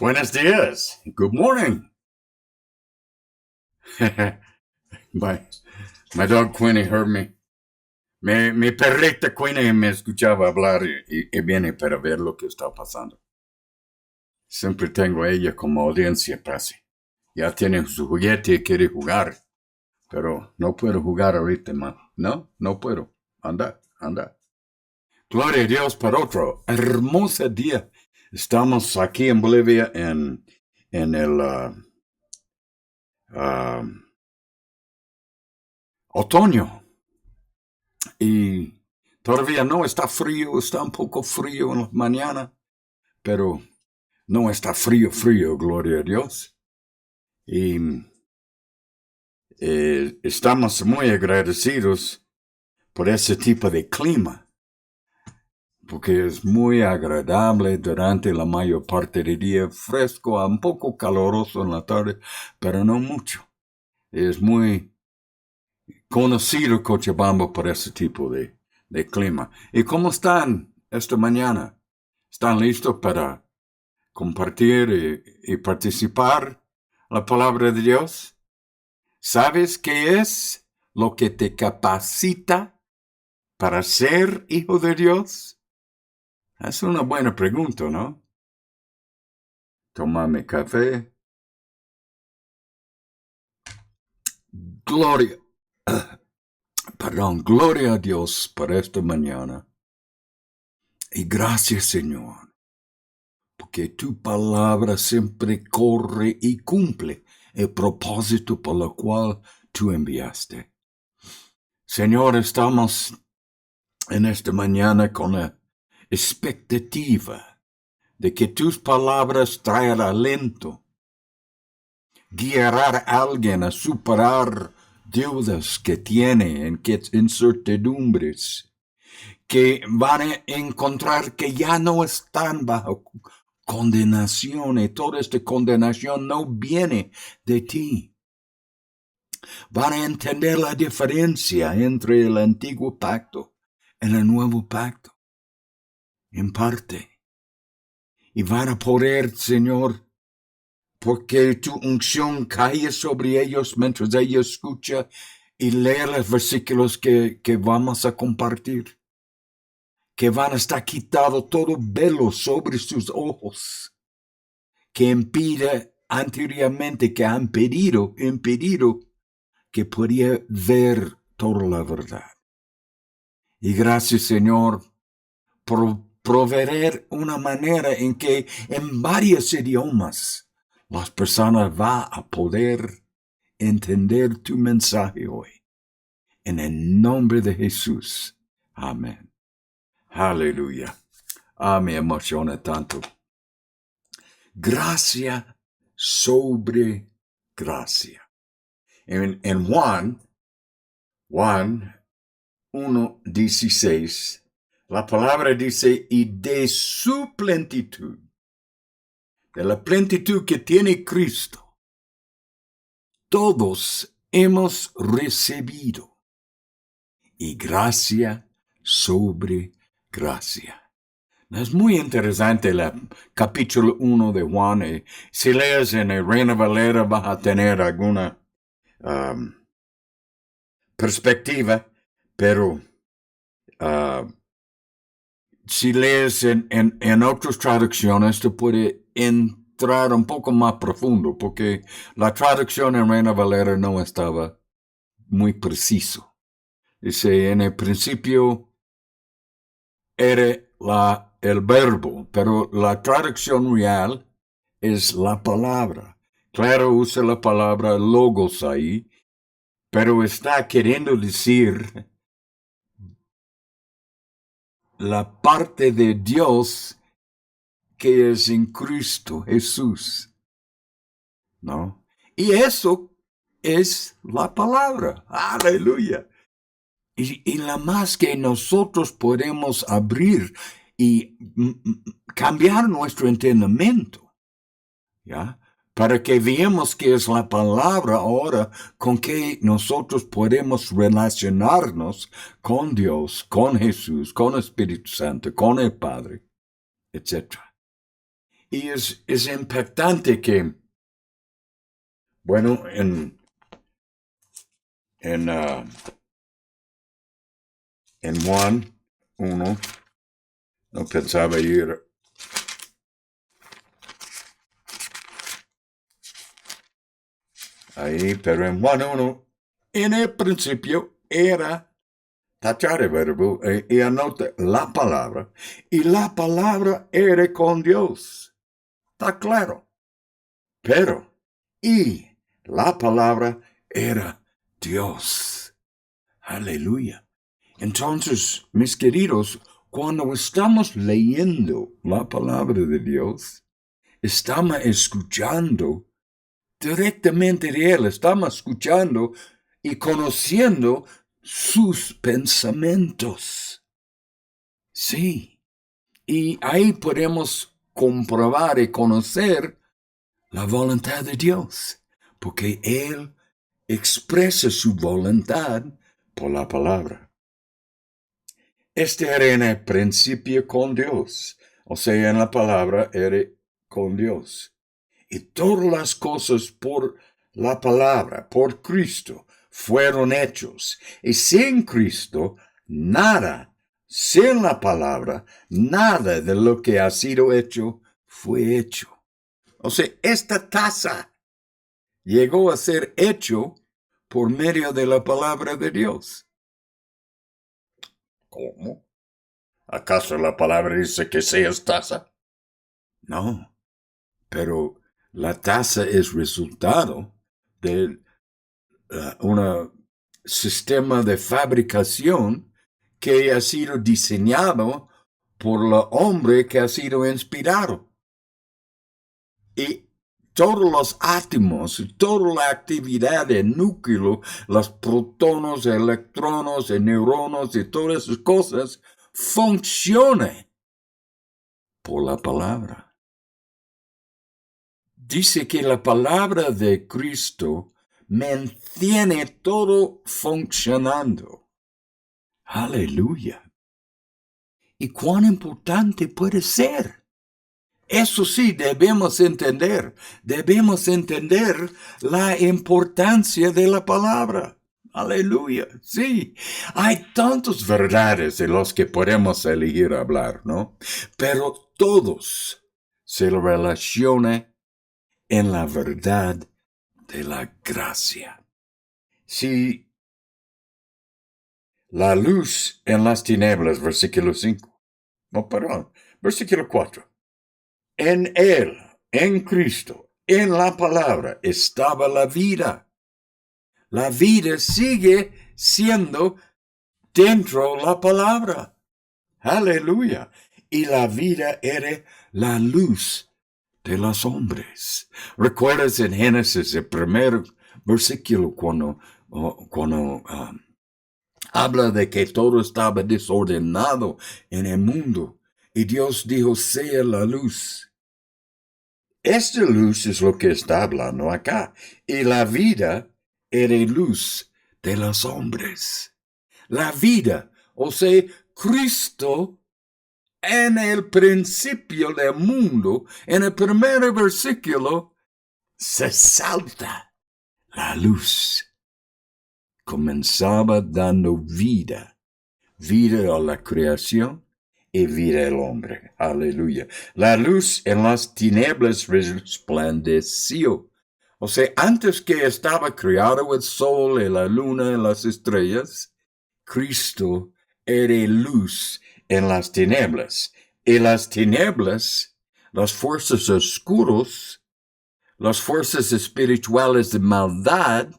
Buenos días. Good morning. my dog Queenie heard me. Mi perrita Queenie me escuchaba hablar y viene para ver lo que está pasando. Siempre tengo a ella como audiencia casi. Ya tiene su juguete y quiere jugar. Pero no puedo jugar ahorita, man. No puedo. Anda. Gloria a Dios por otro hermoso día. Estamos aquí en Bolivia en el otoño. Y todavía no está frío, está un poco frío en la mañana, pero no está frío, gloria a Dios. Y estamos muy agradecidos por ese tipo de clima, porque es muy agradable durante la mayor parte del día, fresco, un poco caloroso en la tarde, pero no mucho. Es muy conocido Cochabamba por ese tipo de clima. ¿Y cómo están esta mañana? ¿Están listos para compartir y participar la palabra de Dios? ¿Sabes qué es lo que te capacita para ser hijo de Dios? Es una buena pregunta, ¿no? Tómame café. Gloria, gloria a Dios por esta mañana. Y gracias, Señor, porque tu palabra siempre corre y cumple el propósito por el cual tú enviaste. Señor, estamos en esta mañana con la expectativa de que tus palabras traerán alento, guiarán a alguien a superar deudas que tiene, en incertidumbres, que van a encontrar que ya no están bajo condenación y toda esta condenación no viene de ti. Van a entender la diferencia entre el antiguo pacto y el nuevo pacto, en parte. Y van a poder, Señor, porque tu unción cae sobre ellos mientras ellos escuchan y leen los versículos que vamos a compartir. Que van a estar quitado todo velo sobre sus ojos, que impide anteriormente, que han impedido que podía ver toda la verdad. Y gracias, Señor, por proveer una manera en que en varios idiomas las personas van a poder entender tu mensaje hoy. En el nombre de Jesús. Amén. Aleluya. Me emociona tanto. Gracia sobre gracia. En Juan 1:16, la palabra dice, y de su plenitud, de la plenitud que tiene Cristo, todos hemos recibido, y gracia sobre gracia. Es muy interesante el capítulo 1 de Juan. Y si lees en el Reina Valera vas a tener alguna perspectiva, pero si lees en otras traducciones te puede entrar un poco más profundo, porque la traducción en Reina Valera no estaba muy preciso. Dice, en el principio era el verbo, pero la traducción real es la palabra. Claro, usa la palabra logos ahí, pero está queriendo decir la parte de Dios que es en Cristo Jesús, ¿no? Y eso es la palabra. Aleluya. Y la más que nosotros podemos abrir y cambiar nuestro entendimiento, ¿ya? Para que veamos que es la palabra ahora con que nosotros podemos relacionarnos con Dios, con Jesús, con el Espíritu Santo, con el Padre, etc. Y es impactante que, bueno, en, uh, en Juan 1, no pensaba ir ahí, pero en Juan 1, en el principio era tachar el verbo y anota la palabra, y la palabra era con Dios. Está claro. Pero, y la palabra era Dios. Aleluya. Entonces, mis queridos, cuando estamos leyendo la palabra de Dios, estamos escuchando directamente de Él, estamos escuchando y conociendo sus pensamientos. Sí, y ahí podemos comprobar y conocer la voluntad de Dios, porque Él expresa su voluntad por la palabra. Este era en el principio con Dios, o sea, en la palabra era con Dios. Y todas las cosas por la palabra, por Cristo, fueron hechos. Y sin Cristo, nada, sin la palabra, nada de lo que ha sido hecho fue hecho. O sea, esta taza llegó a ser hecho por medio de la palabra de Dios. ¿Cómo? ¿Acaso la palabra dice que seas taza? No, pero la taza es resultado de un sistema de fabricación que ha sido diseñado por el hombre que ha sido inspirado. Y todos los átomos, toda la actividad del núcleo, los protones, electrones, neurones y todas esas cosas, funcionan por la palabra. Dice que la palabra de Cristo mantiene todo funcionando. Aleluya. ¿Y cuán importante puede ser? Eso sí, debemos entender la importancia de la palabra. Aleluya, sí. Hay tantas verdades de las que podemos elegir hablar, ¿no? Pero todos se relacionan en la verdad de la gracia. Si la luz en las tinieblas, versículo 5. No, perdón, versículo 4. En Él, en Cristo, en la palabra, estaba la vida. La vida sigue siendo dentro de la palabra. Aleluya. Y la vida era la luz de los hombres. ¿Recuerdas en Génesis el primer versículo cuando habla de que todo estaba desordenado en el mundo? Y Dios dijo, sea la luz. Esta luz es lo que está hablando acá. Y la vida era luz de los hombres. La vida, o sea, Cristo en el principio del mundo, en el primer versículo, se salta la luz. Comenzaba dando vida a la creación y vida al hombre. Aleluya. La luz en las tinieblas resplandeció. O sea, antes que estaba creado el sol y la luna y las estrellas, Cristo era luz en las tinieblas. Y las tinieblas, las fuerzas oscuras, las fuerzas espirituales de maldad,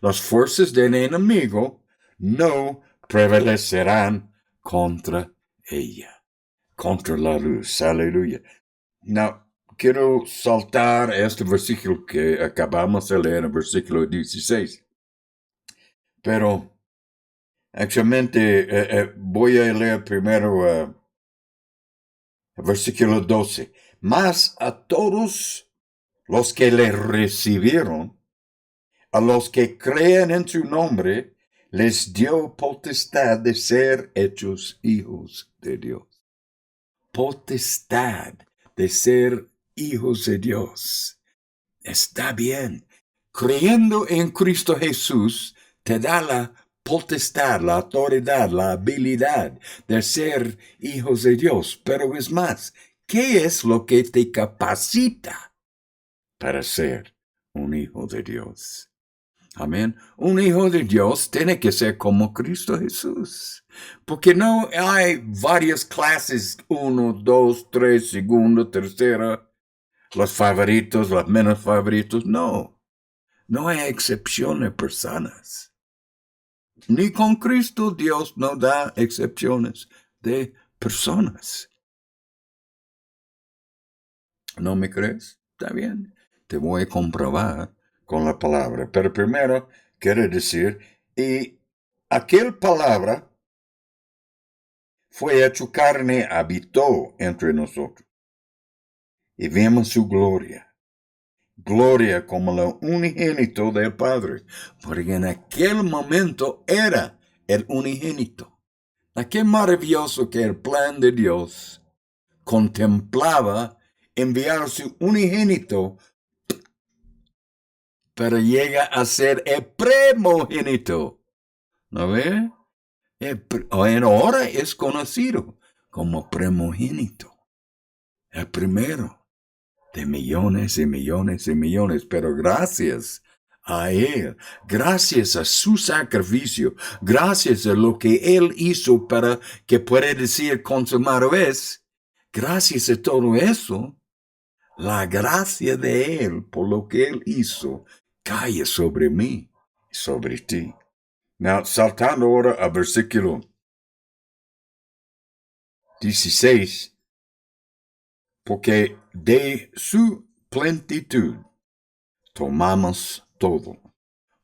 las fuerzas del enemigo, no prevalecerán contra ella, contra la luz. Aleluya. Now, quiero saltar este versículo que acabamos de leer, el versículo 16. Pero, actualmente, voy a leer primero el versículo 12. Mas a todos los que le recibieron, a los que creen en su nombre, les dio potestad de ser hechos hijos de Dios. Potestad de ser hijos de Dios. Está bien. Creyendo en Cristo Jesús te da la potestad, la autoridad, la habilidad de ser hijos de Dios. Pero es más, ¿qué es lo que te capacita para ser un hijo de Dios? Amén. Un hijo de Dios tiene que ser como Cristo Jesús. Porque no hay varias clases, 1, 2, 3, segunda, tercera, los favoritos, los menos favoritos. No. No hay excepciones personas. Ni con Cristo Dios no da excepciones de personas. ¿No me crees? Está bien. Te voy a comprobar con la palabra. Pero primero quiero decir, y aquel palabra fue hecho carne, habitó entre nosotros. Y vemos su gloria. Gloria como lo unigénito del Padre, porque en aquel momento era el unigénito. Qué maravilloso que el plan de Dios contemplaba enviar su unigénito, pero llega a ser el primogénito. ¿No ve? Ahora es conocido como primogénito, el primero de millones y millones y millones, pero gracias a Él, gracias a su sacrificio, gracias a lo que Él hizo para que pueda decir consumado es, gracias a todo eso, la gracia de Él por lo que Él hizo cae sobre mí y sobre ti. Now, saltando ahora al versículo 16, porque de su plenitud tomamos todo,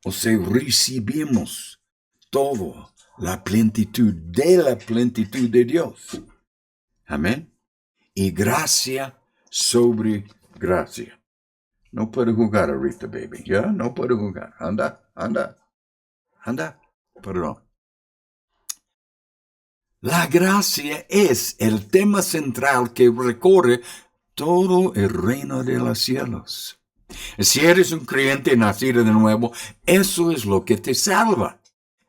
o sea, recibimos todo, la plenitud de Dios. Amén. Y gracia sobre gracia. No puedo jugar ahorita, baby. ¿Ya? No puedo jugar. Anda. Perdón. La gracia es el tema central que recorre todo el reino de los cielos. Si eres un creyente nacido de nuevo, eso es lo que te salva.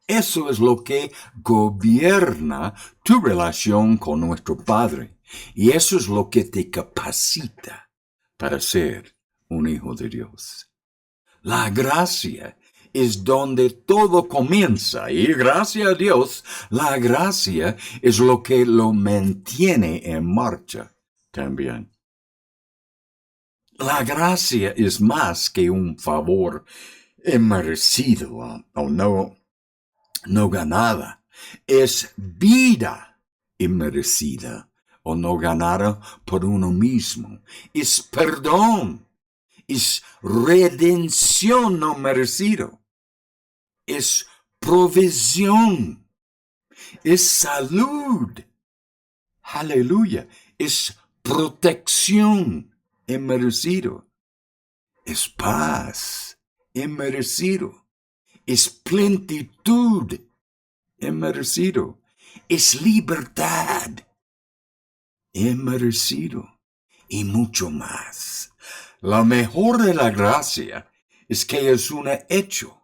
Eso es lo que gobierna tu relación con nuestro Padre. Y eso es lo que te capacita para ser un hijo de Dios. La gracia es donde todo comienza. Y gracias a Dios, la gracia es lo que lo mantiene en marcha también. La gracia es más que un favor inmerecido o no ganada. Es vida inmerecida o no ganada por uno mismo. Es perdón. Es redención no merecido. Es provisión. Es salud. Aleluya. Es protección inmerecido. Es paz inmerecido. Es plenitud inmerecido. Es libertad inmerecido. Y mucho más. Lo mejor de la gracia es que es un hecho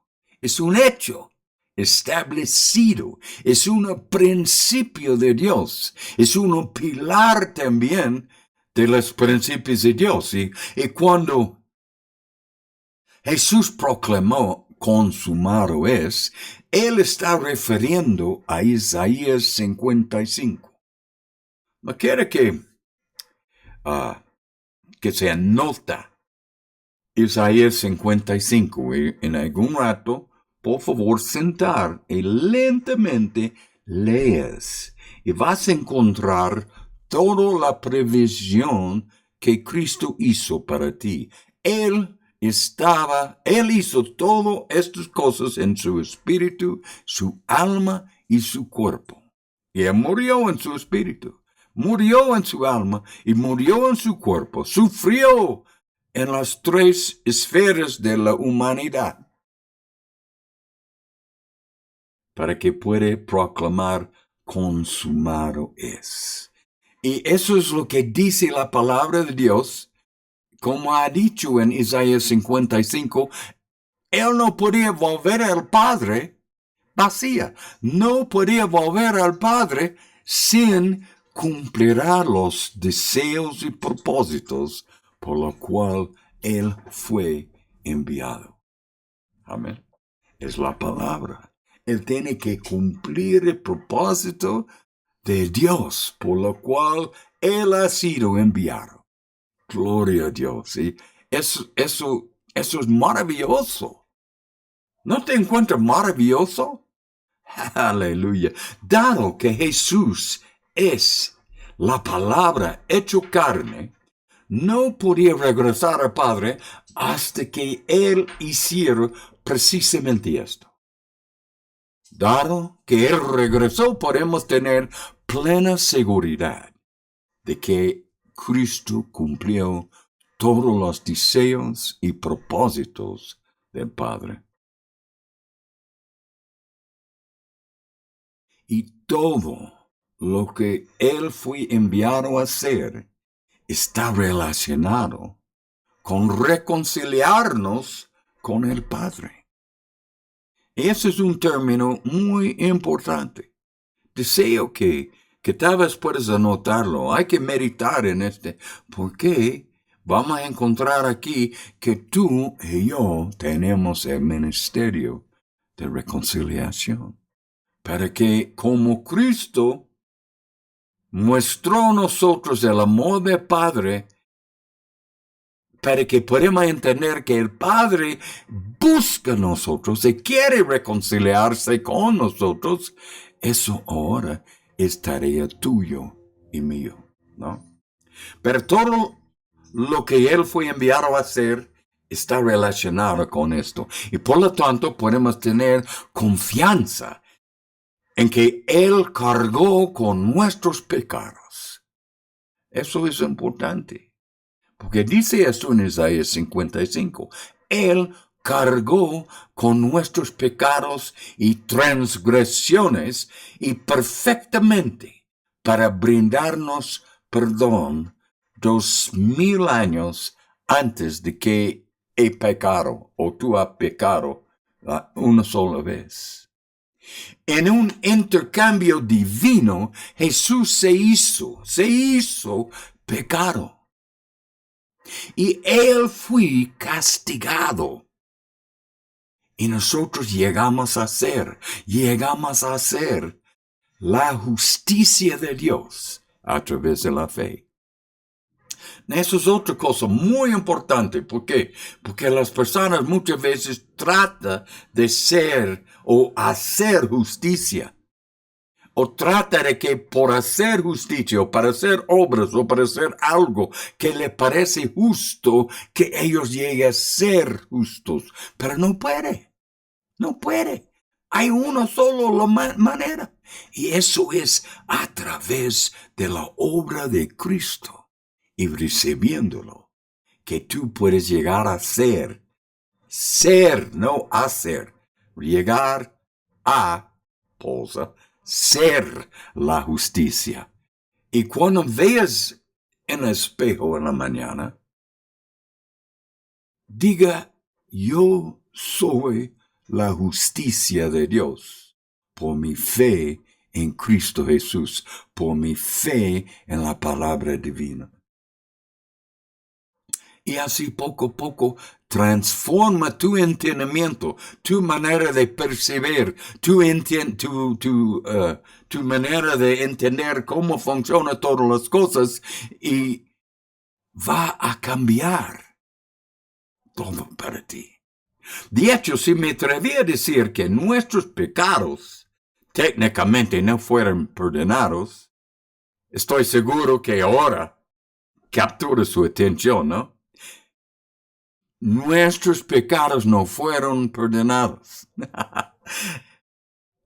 establecido, es un principio de Dios, es un pilar también de los principios de Dios. Y cuando Jesús proclamó consumado es, Él está refiriendo a Isaías 55. Me quiere que se anota Isaías 55 y en algún rato, por favor, sentar y lentamente lees y vas a encontrar toda la previsión que Cristo hizo para ti. Él hizo todas estas cosas en su espíritu, su alma y su cuerpo. Y Él murió en su espíritu, murió en su alma y murió en su cuerpo, sufrió en las tres esferas de la humanidad para que pueda proclamar consumado es. Y eso es lo que dice la palabra de Dios como ha dicho en Isaías 55, Él no podía volver al Padre vacía. No podía volver al Padre sin cumplir los deseos y propósitos por lo cual Él fue enviado. Amén. Es la palabra. Él tiene que cumplir el propósito de Dios por lo cual Él ha sido enviado. Gloria a Dios. ¿Sí? Eso es maravilloso. ¿No te encuentras maravilloso? Aleluya. Dado que Jesús es la palabra hecho carne, no podía regresar al Padre hasta que Él hiciera precisamente esto. Dado que Él regresó, podemos tener plena seguridad de que Cristo cumplió todos los deseos y propósitos del Padre. Y todo lo que Él fue enviado a hacer está relacionado con reconciliarnos con el Padre. Ese es un término muy importante. Deseo que tal vez puedas anotarlo. Hay que meditar en porque vamos a encontrar aquí que tú y yo tenemos el ministerio de reconciliación. Para que como Cristo mostró a nosotros el amor del Padre, para que podamos entender que el Padre busca a nosotros y quiere reconciliarse con nosotros, eso ahora es tarea tuyo y mío, ¿no? Pero todo lo que Él fue enviado a hacer está relacionado con esto. Y por lo tanto podemos tener confianza en que Él cargó con nuestros pecados. Eso es importante. Porque dice esto en Isaías 55. Él cargó con nuestros pecados y transgresiones y perfectamente para brindarnos perdón 2000 años antes de que he pecado o tú has pecado una sola vez. En un intercambio divino, Jesús se hizo pecado. Y Él fue castigado. Y nosotros llegamos a ser la justicia de Dios a través de la fe. Eso es otra cosa muy importante. ¿Por qué? Porque las personas muchas veces tratan de ser o hacer justicia. O trata de que por hacer justicia, o para hacer obras, o para hacer algo que le parece justo, que ellos lleguen a ser justos. Pero no puede. Hay una sola manera. Y eso es a través de la obra de Cristo. Y recibiéndolo, que tú puedes llegar a ser, no hacer, llegar a, ser la justicia. Y cuando veas en el espejo en la mañana, diga, yo soy la justicia de Dios por mi fe en Cristo Jesús, por mi fe en la palabra divina. Y así poco a poco transforma tu entendimiento, tu manera de percibir, tu manera de entender cómo funcionan todas las cosas y va a cambiar todo para ti. De hecho, si me atreví a decir que nuestros pecados técnicamente no fueron perdonados, estoy seguro que ahora captura su atención, ¿no? Nuestros pecados no fueron perdonados.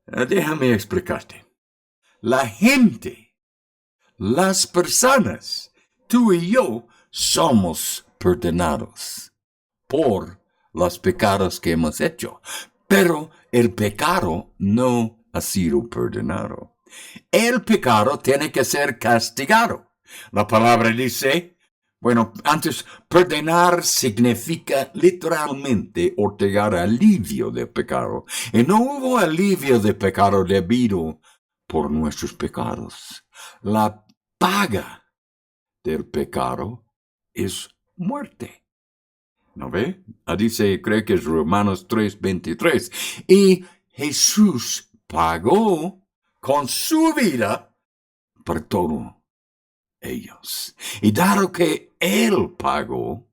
Déjame explicarte. La gente, las personas, tú y yo, somos perdonados por los pecados que hemos hecho. Pero el pecado no ha sido perdonado. El pecado tiene que ser castigado. La palabra dice, Bueno, antes, perdonar significa literalmente otorgar alivio de pecado. Y no hubo alivio de pecado debido por nuestros pecados. La paga del pecado es muerte. ¿No ve? Dice, creo que es Romanos 3:23. Y Jesús pagó con su vida por todo ellos. Y dado que Él pagó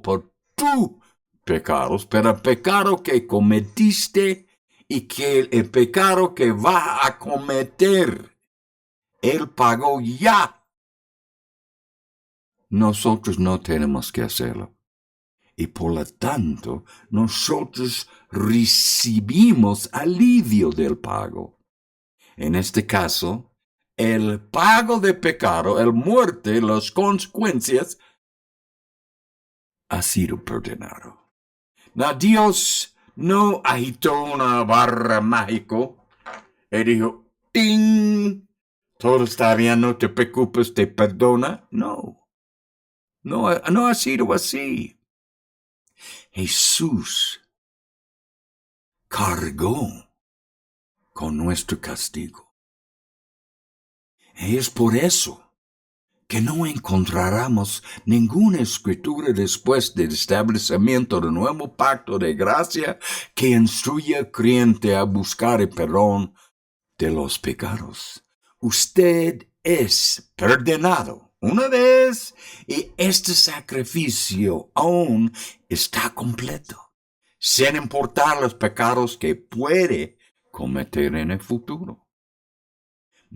por tus pecados, pero el pecado que cometiste y que el pecado que va a cometer, Él pagó ya. Nosotros no tenemos que hacerlo. Y por lo tanto, nosotros recibimos alivio del pago. En este caso, el pago de pecado, el muerte, las consecuencias, ha sido perdonado. Dios no agitó una barra mágico y dijo, ¡ting! Todo está bien, no te preocupes, te perdona. No ha sido así. Jesús cargó con nuestro castigo. Y es por eso que no encontraremos ninguna escritura después del establecimiento del nuevo pacto de gracia que instruya al creyente a buscar el perdón de los pecados. Usted es perdonado una vez y este sacrificio aún está completo, sin importar los pecados que puede cometer en el futuro.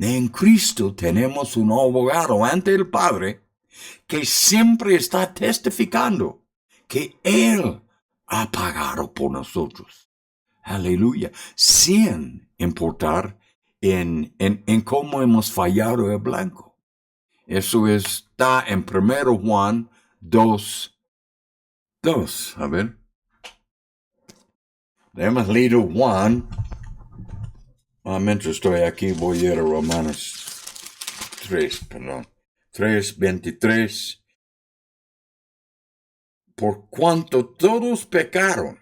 En Cristo tenemos un abogado ante el Padre que siempre está testificando que Él ha pagado por nosotros. Aleluya. Sin importar en cómo hemos fallado el blanco. Eso está en 1 Juan 2:2. A ver. Hemos leído Juan. Mientras estoy aquí voy a ir a Romanos 3:23. Por cuanto todos pecaron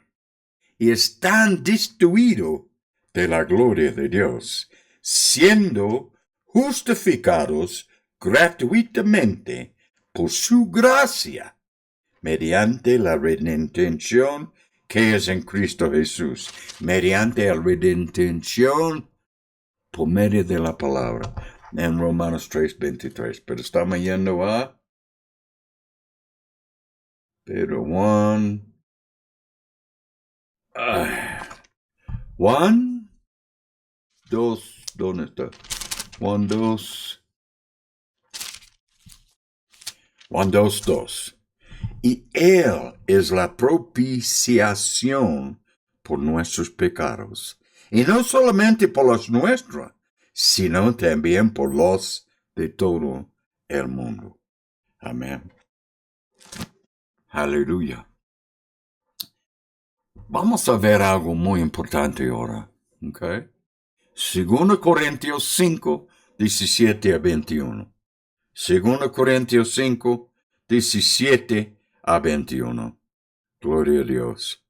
y están destituidos de la gloria de Dios, siendo justificados gratuitamente por su gracia, mediante la redención que es en Cristo Jesús, mediante la redención por medio de la palabra, en Romanos 3:23. Pero estamos yendo a Pero Juan 2, ¿dónde está? Juan 2:2. Y Él es la propiciación por nuestros pecados. Y no solamente por los nuestros, sino también por los de todo el mundo. Amén. Aleluya. Vamos a ver algo muy importante ahora. ¿Ok? 2 Corintios 5, 17 a 21. 2 Corintios 5, 17 a 21. Gloria a Dios.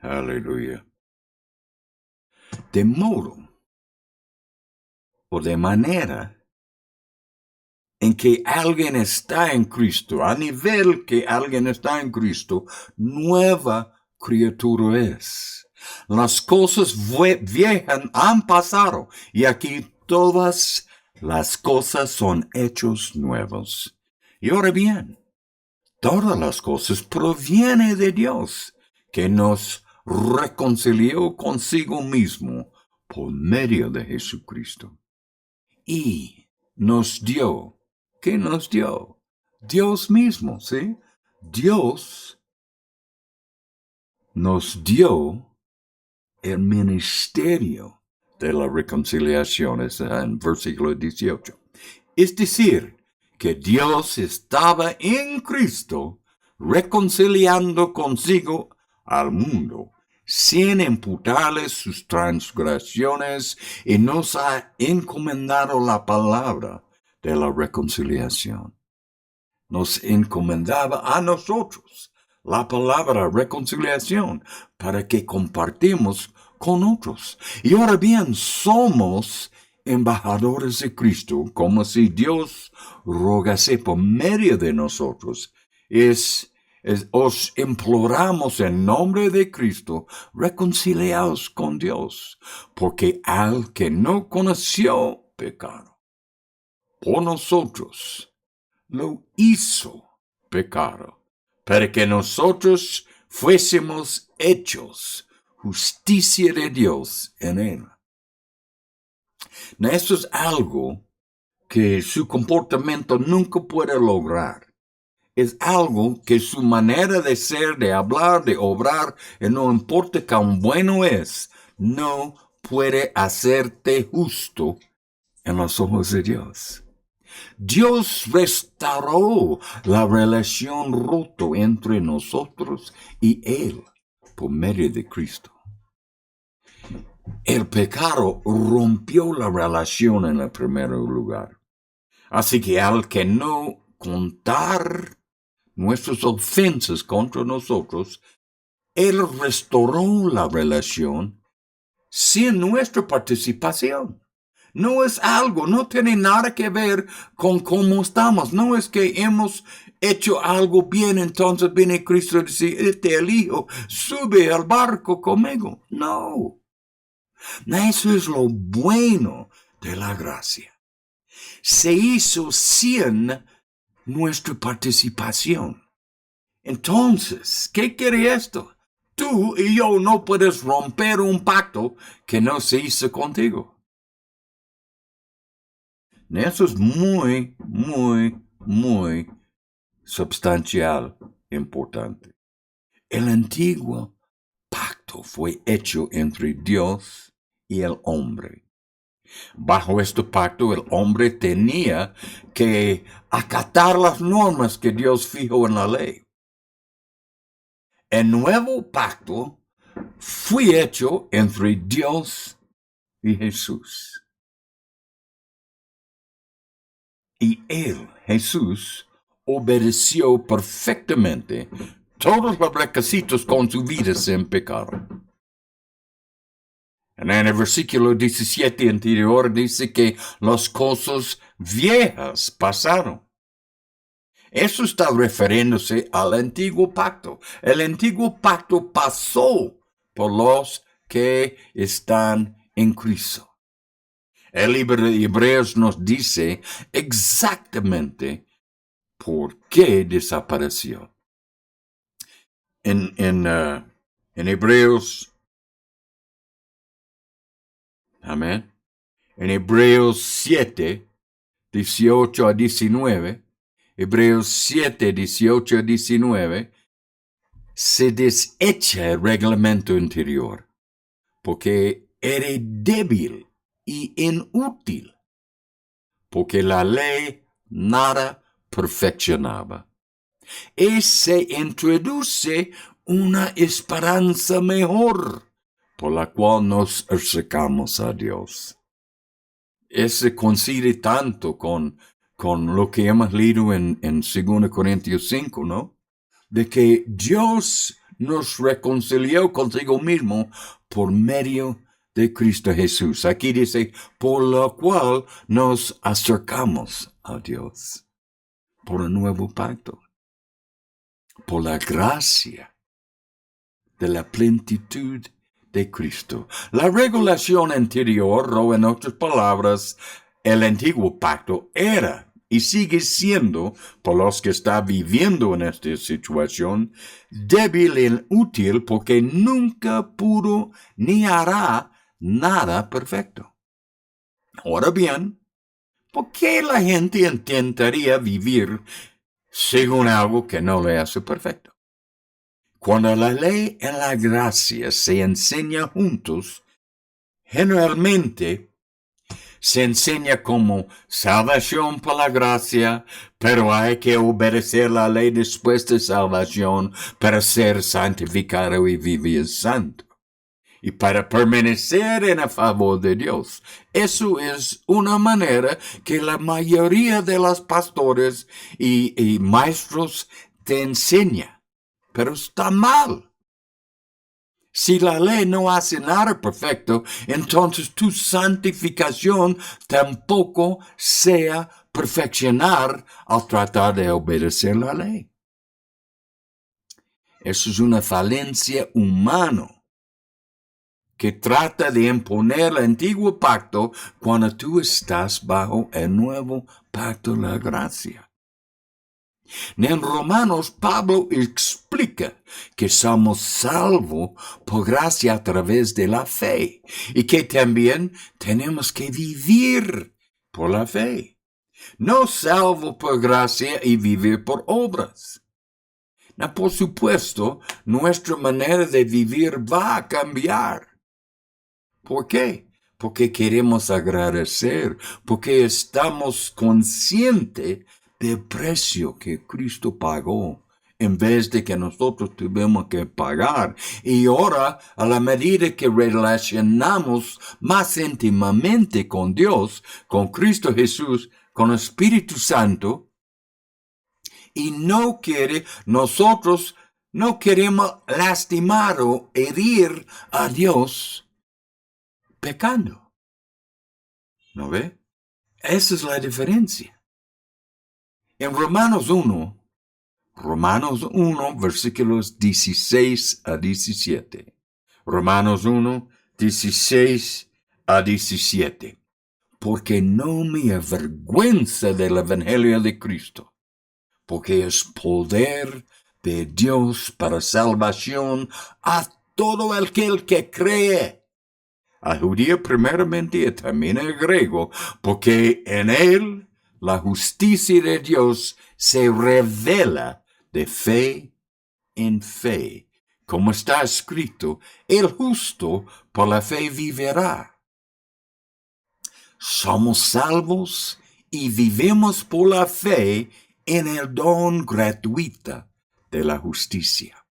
Aleluya. De modo o de manera en que alguien está en Cristo, a nivel que alguien está en Cristo, nueva criatura es. Las cosas viejas han pasado y aquí todas las cosas son hechos nuevos. Y ahora bien, todas las cosas provienen de Dios, que nos reconcilió consigo mismo por medio de Jesucristo. Y nos dio, ¿qué nos dio? Dios mismo, ¿sí? Dios nos dio el ministerio de la reconciliación, es en versículo 18. Es decir, que Dios estaba en Cristo reconciliando consigo al mundo, sin imputarles sus transgresiones, y nos ha encomendado la palabra de la reconciliación. Nos encomendaba a nosotros la palabra reconciliación para que compartimos con otros. Y ahora bien, somos embajadores de Cristo, como si Dios rogase por medio de nosotros. Os imploramos en nombre de Cristo, reconciliaos con Dios, porque al que no conoció pecado, por nosotros lo hizo pecado, para que nosotros fuésemos hechos justicia de Dios en él. Eso es algo que su comportamiento nunca puede lograr. Es algo que su manera de ser, de hablar, de obrar, y no importa cuán bueno es, no puede hacerte justo en los ojos de Dios. Dios restauró la relación rota entre nosotros y Él por medio de Cristo. El pecado rompió la relación en el primer lugar. Así que al que no contar nuestras ofensas contra nosotros, Él restauró la relación sin nuestra participación. No es algo, no tiene nada que ver con cómo estamos. No es que hemos hecho algo bien, entonces viene Cristo y dice, te elijo, sube al barco conmigo. No. Eso es lo bueno de la gracia. Se hizo sin nuestra participación. Entonces, ¿qué quiere esto? Tú y yo no puedes romper un pacto que no se hizo contigo. Eso es muy, muy, muy substancial, importante. El antiguo pacto fue hecho entre Dios y el hombre. Bajo este pacto, el hombre tenía que acatar las normas que Dios fijó en la ley. El nuevo pacto fue hecho entre Dios y Jesús. Y él, Jesús, obedeció perfectamente todos los requisitos con su vida sin pecado. En el versículo 17 anterior dice que las cosas viejas pasaron. Eso está refiriéndose al antiguo pacto. El antiguo pacto pasó por los que están en Cristo. El libro de Hebreos nos dice exactamente por qué desapareció. En Hebreos, amén, en Hebreos 7, 18 a 19, Hebreos 7, 18 a 19, se desecha el reglamento anterior, porque era débil y inútil, porque la ley nada perfeccionaba. Y se introduce una esperanza mejor, por la cual nos acercamos a Dios. Ese coincide tanto con lo que hemos leído en 2 Corintios 5, ¿no? De que Dios nos reconcilió consigo mismo por medio de Cristo Jesús. Aquí dice, por lo cual nos acercamos a Dios, por el nuevo pacto, por la gracia de la plenitud de Cristo. La regulación anterior, o en otras palabras, el antiguo pacto era y sigue siendo, por los que están viviendo en esta situación, débil e inútil porque nunca pudo ni hará nada perfecto. Ahora bien, ¿por qué la gente intentaría vivir según algo que no le hace perfecto? Cuando la ley y la gracia se enseñan juntos, generalmente se enseña como salvación por la gracia, pero hay que obedecer la ley después de salvación para ser santificado y vivir santo. Y para permanecer en el favor de Dios. Eso es una manera que la mayoría de los pastores y maestros te enseña. Pero está mal. Si la ley no hace nada perfecto, entonces tu santificación tampoco sea perfeccionar al tratar de obedecer la ley. Eso es una falencia humana que trata de imponer el antiguo pacto cuando tú estás bajo el nuevo pacto de la gracia. En Romanos, Pablo explica que somos salvos por gracia a través de la fe y que también tenemos que vivir por la fe. No salvo por gracia y vivir por obras. Por supuesto, nuestra manera de vivir va a cambiar. ¿Por qué? Porque queremos agradecer, porque estamos conscientes del precio que Cristo pagó, en vez de que nosotros tuvimos que pagar. Y ahora, a la medida que relacionamos más íntimamente con Dios, con Cristo Jesús, con el Espíritu Santo, y nosotros no queremos lastimar o herir a Dios, pecando. ¿No ve? Esa es la diferencia. En Romanos 1, versículos 16 a 17. Romanos 1, 16 a 17. Porque no me avergüenza del Evangelio de Cristo, porque es poder de Dios para salvación a todo aquel que cree. Al judío primeramente y también al griego, porque en él la justicia de Dios se revela de fe en fe. Como está escrito, el justo por la fe vivirá. Somos salvos y vivimos por la fe en el don gratuito de la justicia.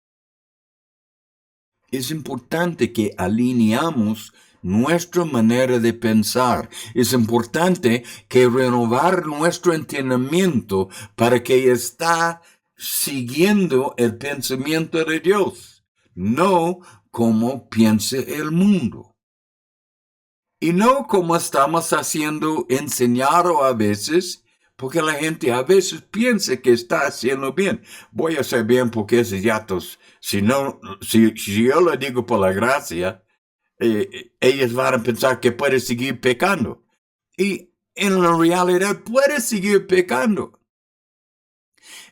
Es importante que alineamos nuestra manera de pensar. Es importante que renovar nuestro entendimiento para que está siguiendo el pensamiento de Dios, no como piense el mundo. Y no como estamos haciendo enseñado a veces, porque la gente a veces piensa que está haciendo bien. Voy a hacer bien porque ese yatos, si yo le digo por la gracia, ellos van a pensar que puede seguir pecando. Y en la realidad puede seguir pecando.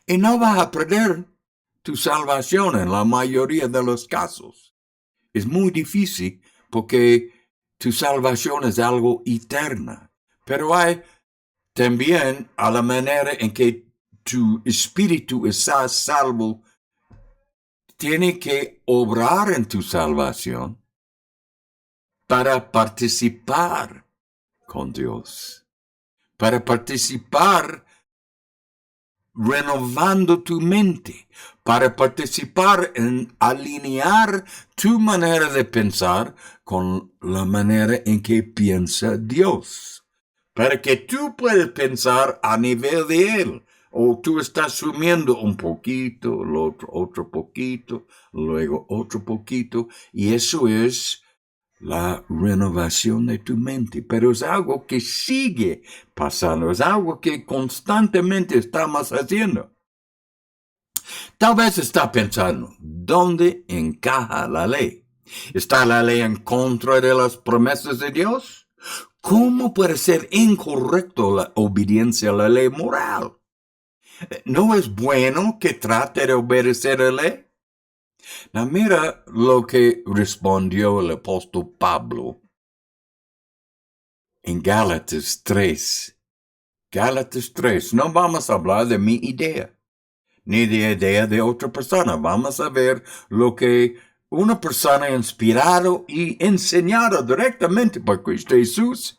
Y no vas a perder tu salvación en la mayoría de los casos. Es muy difícil porque tu salvación es algo eterna. Pero hay también a la manera en que tu espíritu está salvo, tiene que obrar en tu salvación para participar con Dios, para participar renovando tu mente, para participar en alinear tu manera de pensar con la manera en que piensa Dios, para que tú puedas pensar a nivel de Él. O tú estás sumiendo un poquito, otro poquito, luego otro poquito, y eso es la renovación de tu mente, pero es algo que sigue pasando, es algo que constantemente estamos haciendo. Tal vez está pensando, ¿dónde encaja la ley? ¿Está la ley en contra de las promesas de Dios? ¿Cómo puede ser incorrecto la obediencia a la ley moral? ¿No es bueno que trate de obedecer a la ley? Mira lo que respondió el apóstol Pablo en Gálatas 3. Gálatas 3. No vamos a hablar de mi idea, ni de idea de otra persona. Vamos a ver lo que una persona inspirada y enseñada directamente por Cristo Jesús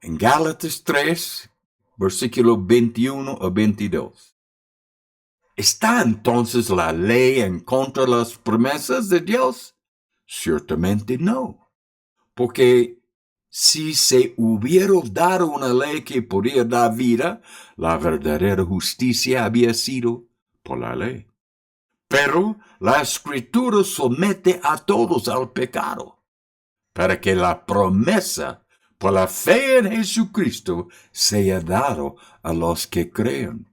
En Gálatas 3, versículo 21 a 22. ¿Está entonces la ley en contra de las promesas de Dios? Ciertamente no, porque si se hubiera dado una ley que podía dar vida, la verdadera justicia había sido por la ley. Pero la Escritura somete a todos al pecado, para que la promesa por la fe en Jesucristo sea dado a los que creen.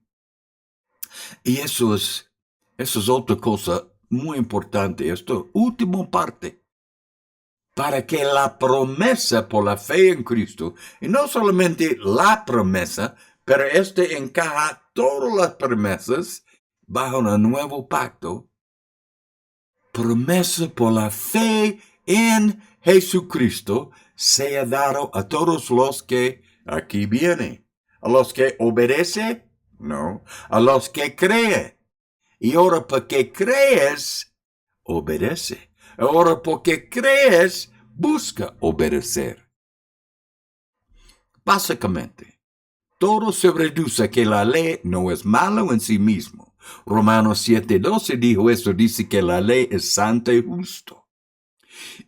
Y eso es otra cosa muy importante, esta última parte. Para que la promesa por la fe en Cristo, y no solamente la promesa, pero encaja todas las promesas bajo un nuevo pacto, promesa por la fe en Jesucristo sea dado a todos los que aquí vienen. A los que obedece, no, a los que creen. Y ahora porque crees, obedece. Ahora porque crees, busca obedecer. Básicamente, todo se reduce a que la ley no es malo en sí mismo. Romanos 7:12 dijo eso, dice que la ley es santa y justo.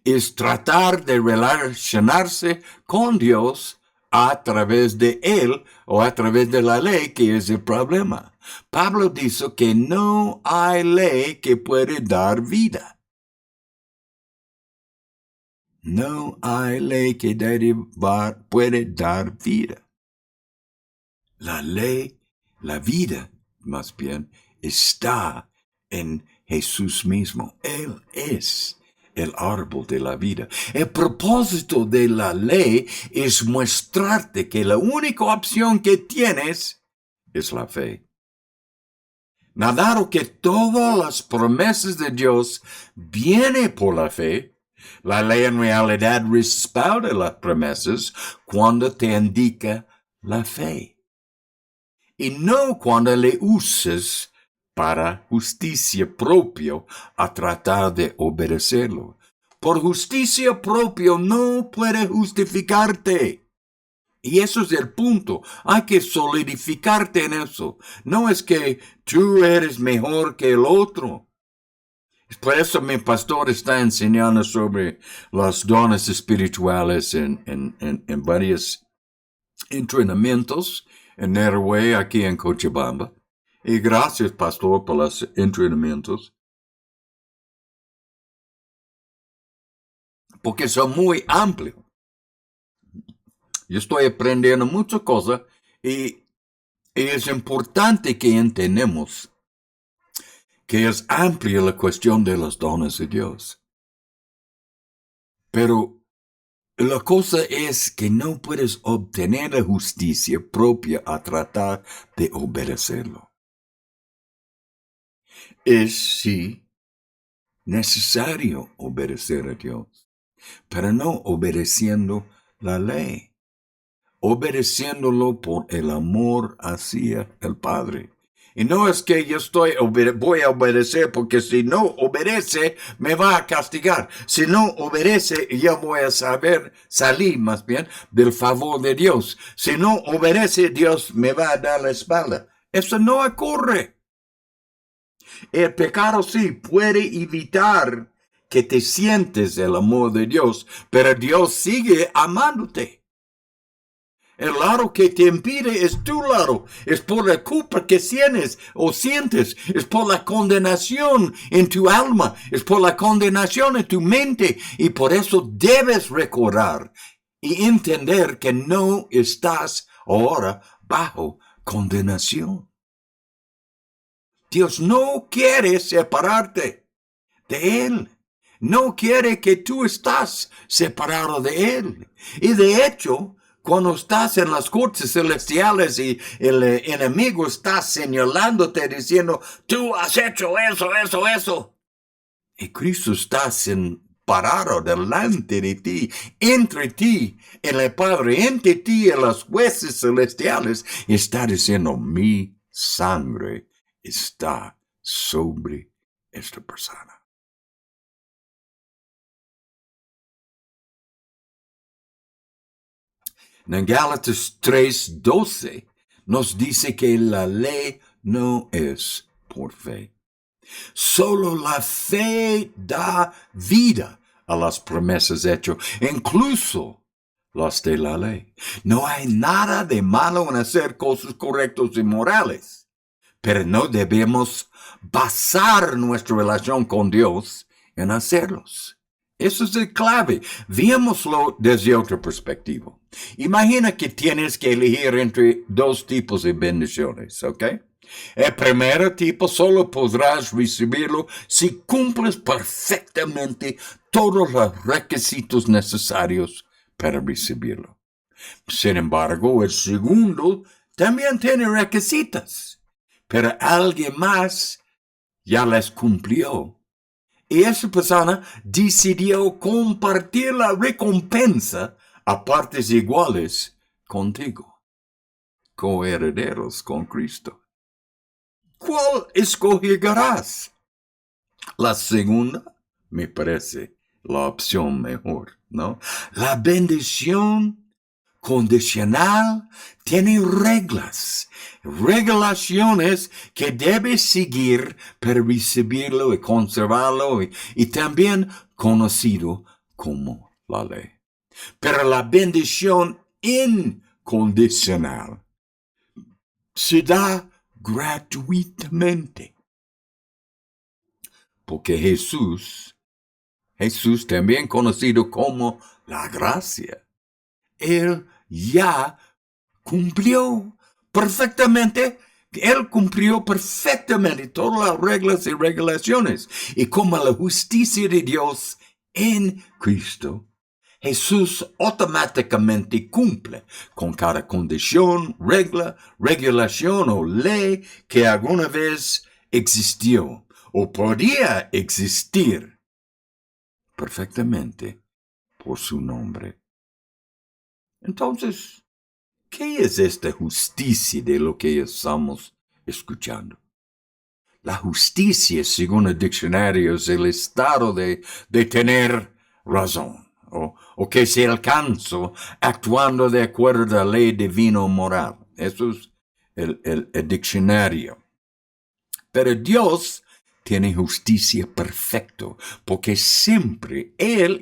Es tratar de relacionarse con Dios a través de Él o a través de la ley que es el problema. Pablo dice que no hay ley que puede dar vida. No hay ley que puede dar vida. La ley, la vida, más bien, está en Jesús mismo. Él es el árbol de la vida. El propósito de la ley es mostrarte que la única opción que tienes es la fe. Dado que todas las promesas de Dios vienen por la fe, la ley en realidad respalda las promesas cuando te indica la fe. Y no cuando le uses para justicia propia a tratar de obedecerlo. Por justicia propia no puede justificarte. Y eso es el punto. Hay que solidificarte en eso. No es que tú eres mejor que el otro. Por eso mi pastor está enseñando sobre los dones espirituales en varios entrenamientos en Nerway, aquí en Cochabamba. Y gracias, pastor, por los entrenamientos. Porque son muy amplios. Yo estoy aprendiendo muchas cosas y es importante que entendamos que es amplia la cuestión de los dones de Dios. Pero la cosa es que no puedes obtener la justicia propia a tratar de obedecerlo. Es sí necesario obedecer a Dios, pero no obedeciendo la ley, obedeciéndolo por el amor hacia el Padre. Y no es que yo voy a obedecer porque si no obedece me va a castigar. Si no obedece yo voy a salir más bien del favor de Dios. Si no obedece Dios me va a dar la espalda. Eso no ocurre. El pecado sí puede evitar que te sientes el amor de Dios, pero Dios sigue amándote. El lado que te impide es tu lado. Es por la culpa que tienes o sientes. Es por la condenación en tu alma. Es por la condenación en tu mente. Y por eso debes recordar y entender que no estás ahora bajo condenación. Dios no quiere separarte de Él. No quiere que tú estás separado de Él. Y de hecho, cuando estás en las cortes celestiales y el enemigo está señalándote diciendo, tú has hecho eso. Y Cristo está parado delante de ti, entre ti y el Padre, entre ti y los jueces celestiales, y está diciendo, mi sangre está sobre esta persona. En Gálatas 3:12 nos dice que la ley no es por fe. Solo la fe da vida a las promesas hechas, incluso las de la ley. No hay nada de malo en hacer cosas correctas y morales, pero no debemos basar nuestra relación con Dios en hacerlos. Eso es el clave. Veámoslo desde otra perspectiva. Imagina que tienes que elegir entre dos tipos de bendiciones, ¿ok? El primer tipo solo podrás recibirlo si cumples perfectamente todos los requisitos necesarios para recibirlo. Sin embargo, el segundo también tiene requisitos, pero alguien más ya les cumplió. Y esa persona decidió compartir la recompensa a partes iguales contigo, coherederos con Cristo. ¿Cuál escogerás? La segunda me parece la opción mejor, ¿no? La bendición condicional tiene regulaciones que debes seguir para recibirlo y conservarlo y también conocido como la ley. Pero la bendición incondicional se da gratuitamente. Porque Jesús también conocido como la gracia, Él ya cumplió perfectamente. Él cumplió perfectamente todas las reglas y regulaciones. Y como la justicia de Dios en Cristo, Jesús automáticamente cumple con cada condición, regla, regulación o ley que alguna vez existió o podía existir perfectamente por su nombre. Entonces, ¿qué es esta justicia de lo que estamos escuchando? La justicia, según el diccionario, es el estado de tener razón, o que se alcanzó actuando de acuerdo a la ley divina o moral. Eso es el diccionario. Pero Dios tiene justicia perfecta, porque siempre Él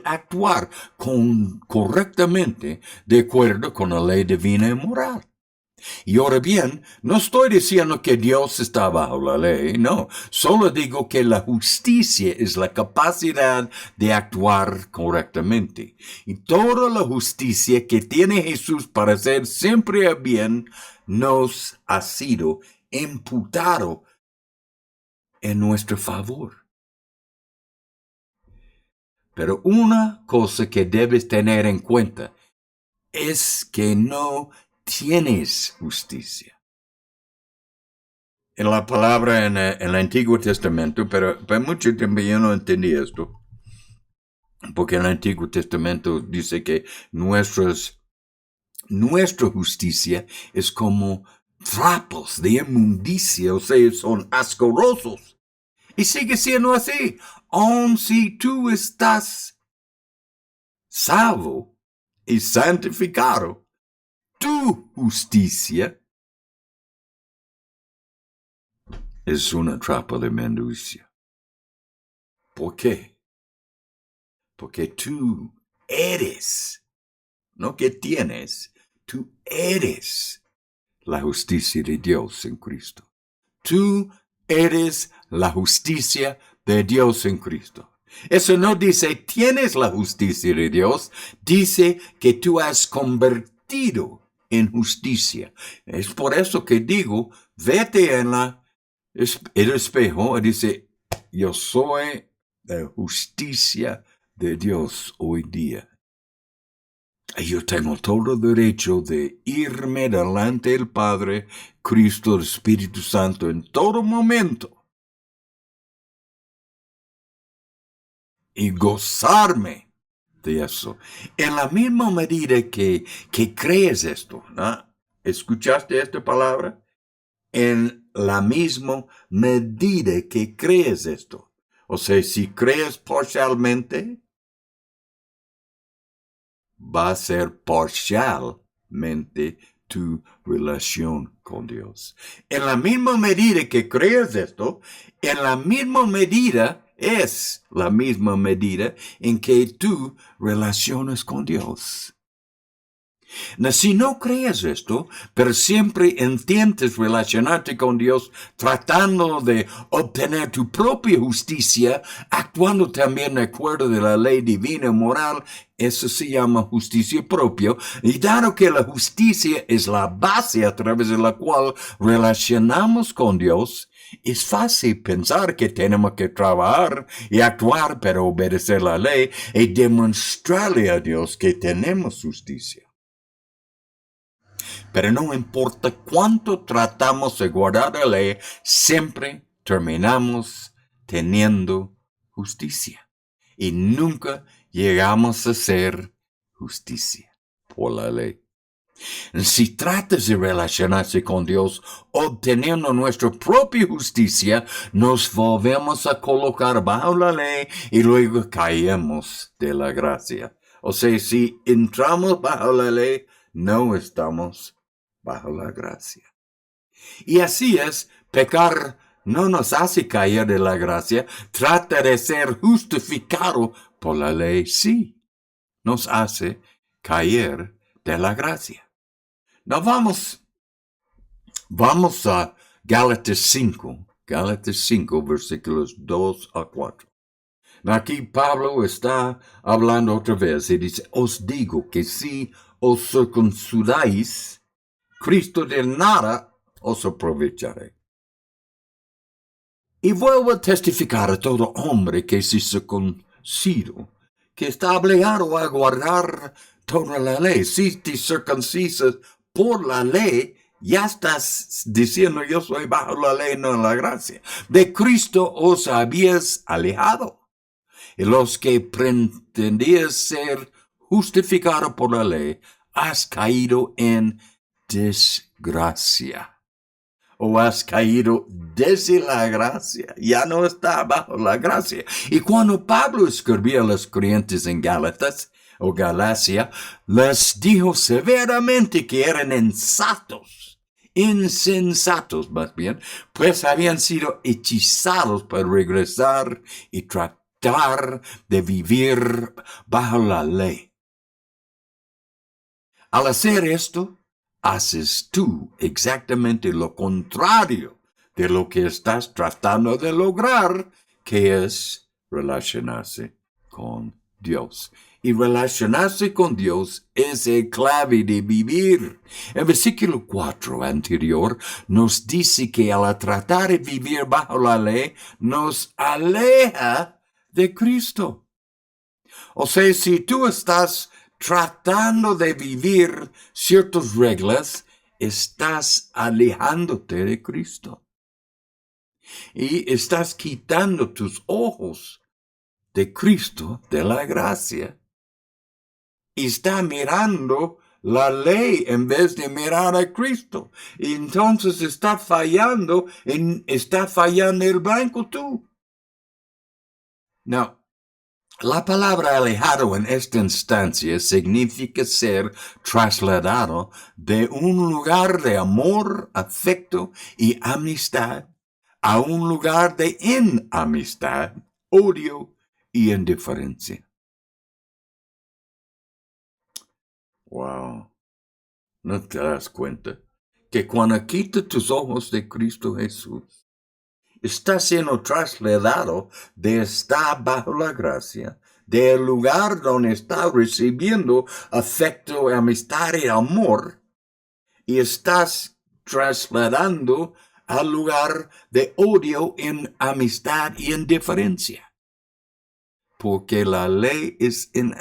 actuar correctamente de acuerdo con la ley divina y moral. Y ahora bien, no estoy diciendo que Dios está bajo la ley, no. Solo digo que la justicia es la capacidad de actuar correctamente. Y toda la justicia que tiene Jesús para hacer siempre el bien nos ha sido imputado en nuestro favor. Pero una cosa que debes tener en cuenta es que no tienes justicia. En la palabra en el Antiguo Testamento, pero mucho tiempo yo no entendí esto, porque en el Antiguo Testamento dice que nuestra justicia es como trapos de inmundicia, o sea, son asquerosos. Y sigue siendo así. Aun si tú estás salvo y santificado, tu justicia es una trapa de inmundicia. ¿Por qué? Porque tú eres, no que tienes, tú eres la justicia de Dios en Cristo. Tú eres la justicia de Dios en Cristo. Eso no dice tienes la justicia de Dios, dice que tú has convertido en justicia. Es por eso que digo, vete en el espejo y dice, yo soy la justicia de Dios hoy día. Yo tengo todo el derecho de irme delante del Padre, Cristo, el Espíritu Santo en todo momento y gozarme de eso. En la misma medida que crees esto, ¿no? ¿Escuchaste esta palabra? En la misma medida que crees esto. O sea, si crees parcialmente, va a ser parcialmente tu relación con Dios. En la misma medida que crees esto, en la misma medida es la misma medida en que tú relacionas con Dios. Si no crees esto, pero siempre intentes relacionarte con Dios tratando de obtener tu propia justicia, actuando también de acuerdo de la ley divina y moral, eso se llama justicia propia. Y dado que la justicia es la base a través de la cual relacionamos con Dios, es fácil pensar que tenemos que trabajar y actuar para obedecer la ley y demostrarle a Dios que tenemos justicia. Pero no importa cuánto tratamos de guardar la ley, siempre terminamos teniendo justicia. Y nunca llegamos a ser justicia por la ley. Si tratas de relacionarse con Dios obteniendo nuestra propia justicia, nos volvemos a colocar bajo la ley y luego caemos de la gracia. O sea, si entramos bajo la ley, no estamos bajo la gracia. Y así es, pecar no nos hace caer de la gracia, trata de ser justificado por la ley, sí, nos hace caer de la gracia. Now vamos a Gálatas 5, versículos 2 a 4. Aquí Pablo está hablando otra vez y dice, os digo que si os circuncidáis, Cristo de nada os aprovecharé. Y vuelvo a testificar a todo hombre que se circuncida, que está obligado a guardar toda la ley. Si te circuncisas por la ley, ya estás diciendo yo soy bajo la ley, no la gracia. De Cristo os habías alejado. Y los que pretendías ser justificados por la ley, has caído en desgracia. O has caído desde la gracia. Ya no está bajo la gracia. Y cuando Pablo escribía a los creyentes en Gálatas, o Galacia, les dijo severamente que eran insensatos más bien, pues habían sido hechizados para regresar y tratar de vivir bajo la ley. Al hacer esto, haces tú exactamente lo contrario de lo que estás tratando de lograr, que es relacionarse con Dios. Y relacionarse con Dios es el clave de vivir. El versículo 4 anterior nos dice que al tratar de vivir bajo la ley, nos aleja de Cristo. O sea, si tú estás tratando de vivir ciertas reglas, estás alejándote de Cristo. Y estás quitando tus ojos de Cristo, de la gracia. Y está mirando la ley en vez de mirar a Cristo. Y entonces está fallando el blanco tú. No. La palabra alejado en esta instancia significa ser trasladado de un lugar de amor, afecto y amistad a un lugar de inamistad, odio y indiferencia. Wow. ¿No te das cuenta que cuando quitas tus ojos de Cristo Jesús, estás siendo trasladado de estar bajo la gracia, del lugar donde está recibiendo afecto, amistad y amor, y estás trasladando al lugar de odio, amistad y indiferencia? Porque la ley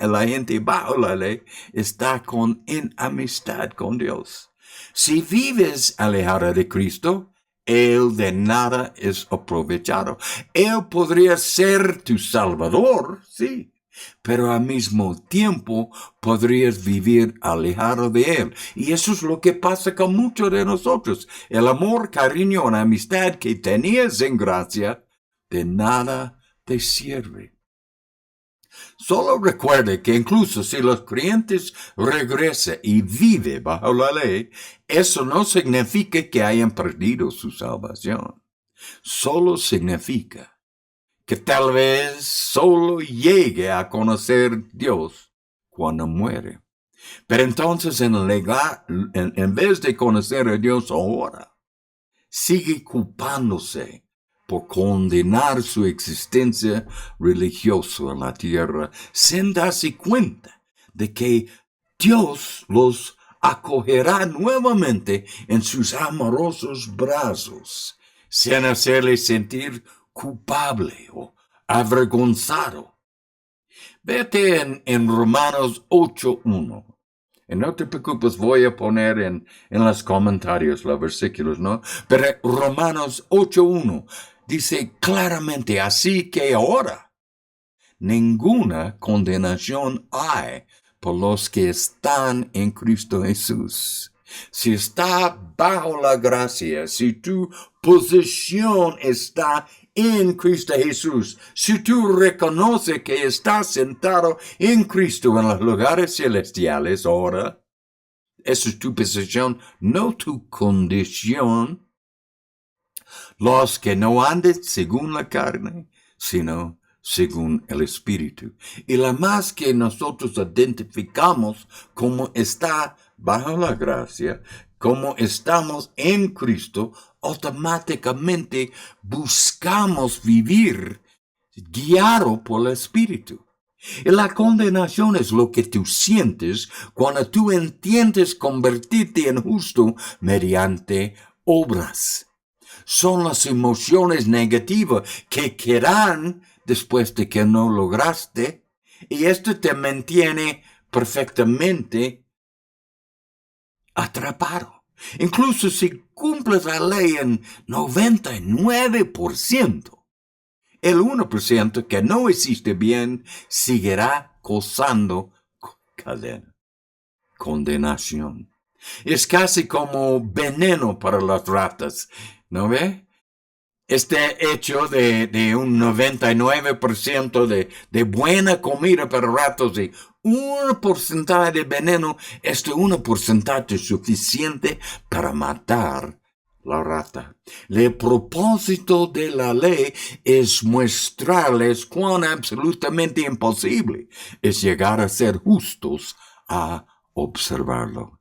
la gente bajo la ley está en amistad con Dios. Si vives alejada de Cristo, Él de nada es aprovechado. Él podría ser tu Salvador, sí, pero al mismo tiempo podrías vivir alejado de Él. Y eso es lo que pasa con muchos de nosotros. El amor, cariño y amistad que tenías en gracia, de nada te sirve. Solo recuerde que incluso si los creyentes regresan y viven bajo la ley, eso no significa que hayan perdido su salvación. Solo significa que tal vez solo llegue a conocer Dios cuando muere. Pero entonces en vez de conocer a Dios ahora, sigue culpándose por condenar su existencia religiosa en la tierra, sin darse cuenta de que Dios los acogerá nuevamente en sus amorosos brazos, sin hacerles sentir culpable o avergonzado. Vete en Romanos 8:1. Y no te preocupes, voy a poner en los comentarios los versículos, ¿no? Pero Romanos 8:1 dice claramente, así que ahora ninguna condenación hay por los que están en Cristo Jesús. Si está bajo la gracia, si tu posición está en Cristo Jesús, si tú reconoces que estás sentado en Cristo en los lugares celestiales ahora, esa es tu posición, no tu condición. Los que no anden según la carne, sino según el Espíritu. Y la más que nosotros identificamos como está bajo la gracia, como estamos en Cristo, automáticamente buscamos vivir guiado por el Espíritu. Y la condenación es lo que tú sientes cuando tú entiendes convertirte en justo mediante obras. Son las emociones negativas que quedan después de que no lograste, y esto te mantiene perfectamente atrapado. Incluso si cumples la ley en 99%, el 1% que no hiciste bien seguirá causando cadena, condenación. Es casi como veneno para las ratas, ¿no ve? Este hecho de un 99% de buena comida para ratos y un porcentaje de veneno, este 1% suficiente para matar la rata. El propósito de la ley es mostrarles cuán absolutamente imposible es llegar a ser justos a observarlo.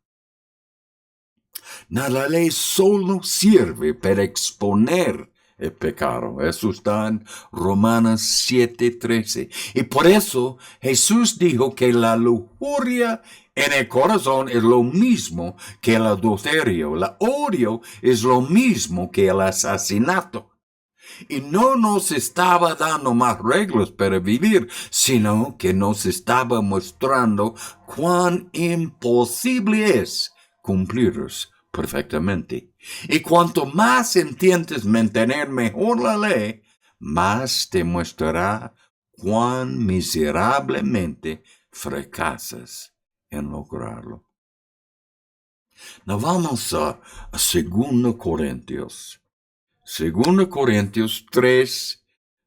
La ley solo sirve para exponer el pecado. Eso está en Romanos 7:13. Y por eso Jesús dijo que la lujuria en el corazón es lo mismo que el adulterio. El odio es lo mismo que el asesinato. Y no nos estaba dando más reglas para vivir, sino que nos estaba mostrando cuán imposible es cumplirlos perfectamente. Y cuanto más intentes mantener mejor la ley, más te mostrará cuán miserablemente fracasas en lograrlo. Now vamos a 2 Corintios. 2 Corintios 3,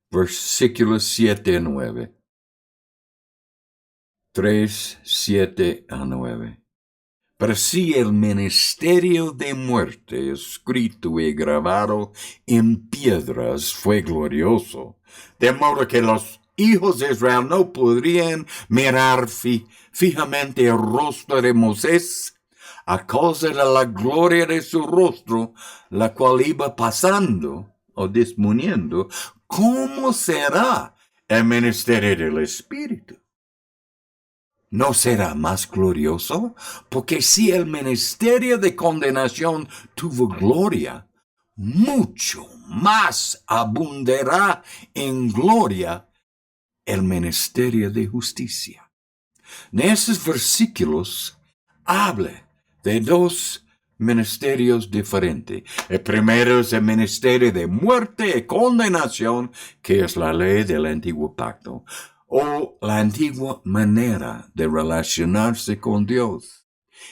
versículos 7 a 9. 3, 7 a 9. Pero si el ministerio de muerte escrito y grabado en piedras fue glorioso, de modo que los hijos de Israel no podrían mirar fijamente el rostro de Moisés, a causa de la gloria de su rostro, la cual iba pasando o disminuyendo, ¿cómo será el ministerio del Espíritu? ¿No será más glorioso? Porque si el ministerio de condenación tuvo gloria, mucho más abundará en gloria el ministerio de justicia. En esos versículos habla de dos ministerios diferentes. El primero es el ministerio de muerte y condenación, que es la ley del antiguo pacto, o la antigua manera de relacionarse con Dios.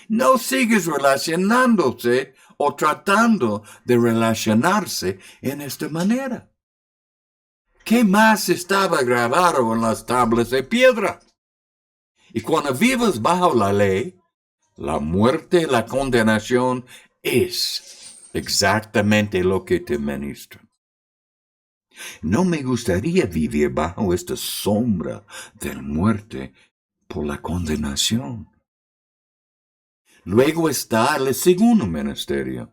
No sigues relacionándose o tratando de relacionarse en esta manera. ¿Qué más estaba grabado en las tablas de piedra? Y cuando vives bajo la ley, la muerte, la condenación es exactamente lo que te ministra. No me gustaría vivir bajo esta sombra de la muerte por la condenación. Luego está el segundo ministerio,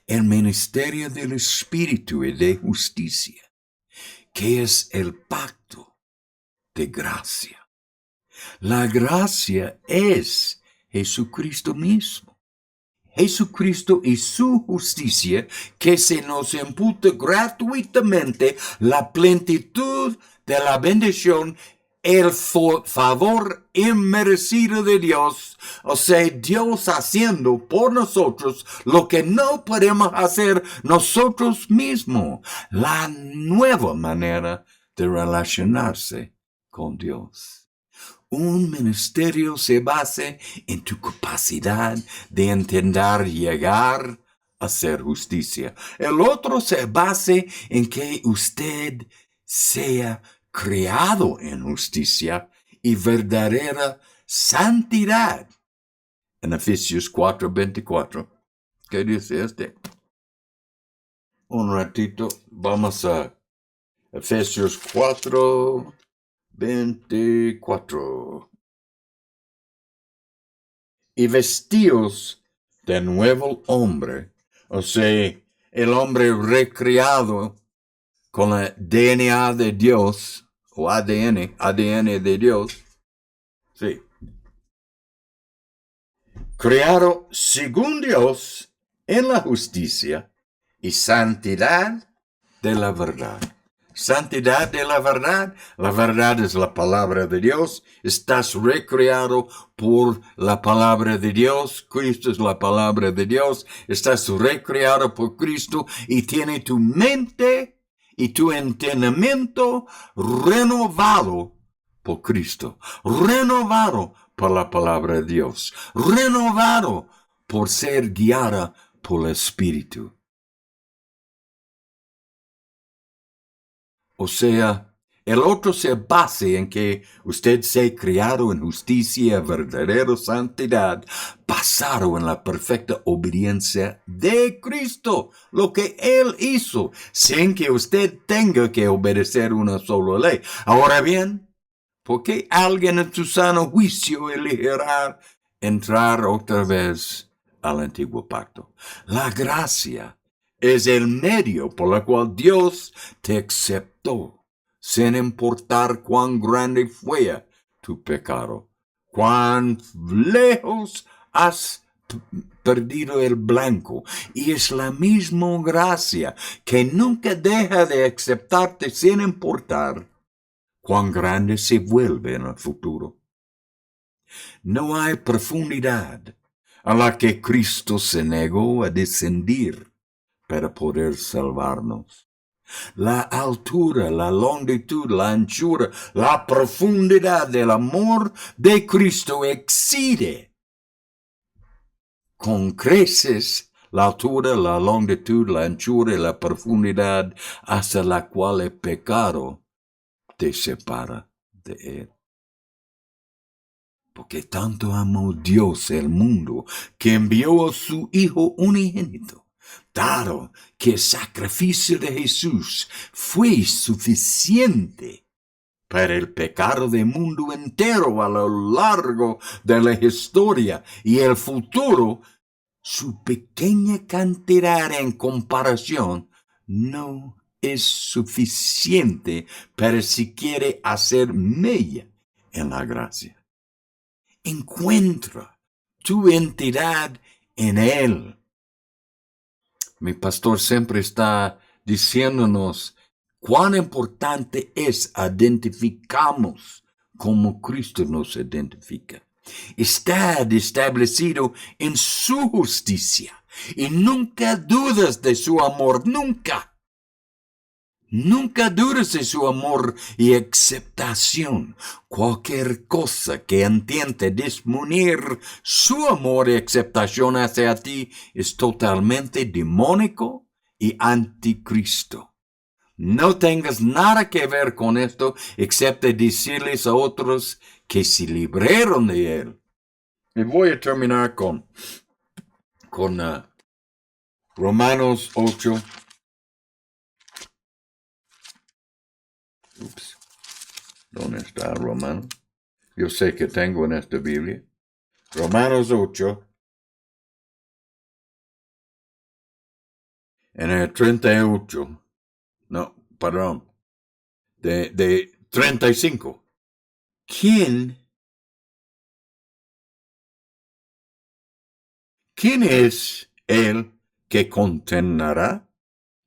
el ministerio del Espíritu y de justicia, que es el pacto de gracia. La gracia es Jesucristo mismo. Jesucristo y su justicia, que se nos imputa gratuitamente la plenitud de la bendición, el favor inmerecido de Dios, o sea, Dios haciendo por nosotros lo que no podemos hacer nosotros mismos, la nueva manera de relacionarse con Dios. Un ministerio se basa en tu capacidad de intentar llegar a hacer justicia. El otro se basa en que usted sea creado en justicia y verdadera santidad. En Efesios 4:24. ¿Qué dice este? Un ratito, vamos a Efesios 4:24. Y vestíos de nuevo hombre, o sea, el hombre recreado con el DNA de Dios, o ADN de Dios, sí. Creado según Dios en la justicia y santidad de la verdad. Santidad de la verdad es la palabra de Dios, estás recreado por la palabra de Dios, Cristo es la palabra de Dios, estás recreado por Cristo y tiene tu mente y tu entendimiento renovado por Cristo, renovado por la palabra de Dios, renovado por ser guiada por el Espíritu. O sea, el otro se basa en que usted sea criado en justicia, verdadera santidad, basado en la perfecta obediencia de Cristo, lo que Él hizo, sin que usted tenga que obedecer una sola ley. Ahora bien, ¿por qué alguien en su sano juicio elegirá entrar otra vez al antiguo pacto? La gracia es el medio por el cual Dios te aceptó, sin importar cuán grande fue tu pecado, cuán lejos has perdido el blanco. Y es la misma gracia que nunca deja de aceptarte sin importar cuán grande se vuelve en el futuro. No hay profundidad a la que Cristo se negó a descender para poder salvarnos. La altura, la longitud, la anchura, la profundidad del amor de Cristo excede con creces la altura, la longitud, la anchura y la profundidad hasta la cual el pecado te separa de Él. Porque tanto amó Dios el mundo que envió a su Hijo unigénito, dado que el sacrificio de Jesús fue suficiente para el pecado del mundo entero a lo largo de la historia y el futuro, su pequeña cantidad en comparación no es suficiente para siquiera hacer mella en la gracia. Encuentra tu entidad en Él. Mi pastor siempre está diciéndonos cuán importante es identificarnos como Cristo nos identifica. Está establecido en su justicia y nunca dudas de su amor, nunca. Nunca dudes de su amor y aceptación. Cualquier cosa que intente disminuir su amor y aceptación hacia ti es totalmente demónico y anticristo. No tengas nada que ver con esto, excepto decirles a otros que se libraron de él. Y voy a terminar con Romanos 8. ¿Dónde está Romanos? Yo sé que tengo en esta Biblia. Romanos 8. En el 38. No, perdón. De 35. ¿Quién es el que condenará?